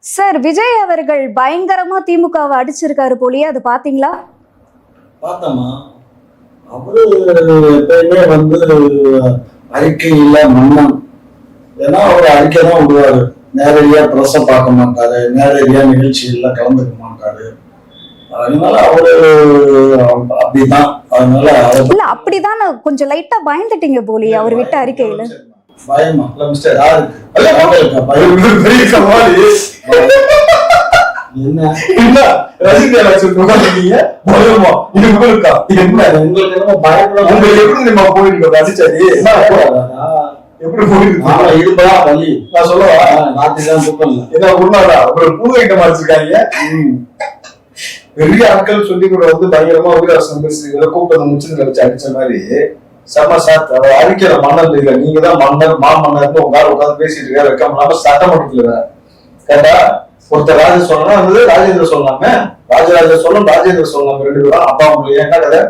Sir, Vijay அவர்கள் பயங்கரமா திமுகவை அடிச்சிருக்காரு போலியே, அது பாத்தீங்களா? பார்த்தமா அவரு எப்பயுமே அறிக்கையில மன்னன். ஏன்னா அவர் அறிக்கை தான் விடுவாரு. நேரடியா பிரஸ பார்க்க மாட்டாரு, நேரடியா நிகழ்ச்சிகள்ல கலந்துக்க மாட்டாரு. அதனால அவரு அப்படிதான். அதனால இல்ல, அப்படிதான் கொஞ்சம் லைட்டா பயந்துட்டீங்க போலியே அவர் விட்ட அறிக்கையில. பயமா மிஸ்டர் யாருக்கு பெரிய சவாலி என்ன ரசிகா பயமா இருக்கா? என்ன உங்களுக்கு என்ன பயப்பட உங்களுக்கு எப்படி நம்ம போயிட்டு ரசிச்சாரு எப்படி போயிட்டு இருப்பதா பள்ளி நான் சொல்லவா நாட்டுதான் தூக்கம் இல்லை. ஏன்னா உண்மைதான் ஒரு புது ஐட்டம் அடிச்சிருக்காங்க. பெரிய ஆட்கள் சொல்லி கூட பயங்கரமா வீரரசன் பேசுறீங்க கூப்பிட்டு முடிச்சு வச்சு அடிச்ச மாதிரி செம்ம சாத் அறிக்கிற மன்னர் இல்ல. நீங்க தான் மன்னர் மாமன்னர்னு உங்களால உட்காந்து பேசிட்டு இருக்க வைக்க முடியாம சட்டமன்றத்துல கேட்டா ஒருத்தர் ராஜ சொல்லலாம் ராஜேந்திர சொல்லலாமே. ராஜராஜ சொல்லலாம் ராஜேந்திர சொல்லலாம் ரெண்டு பேரும் அப்பா உங்களுக்கு ஏன் கதை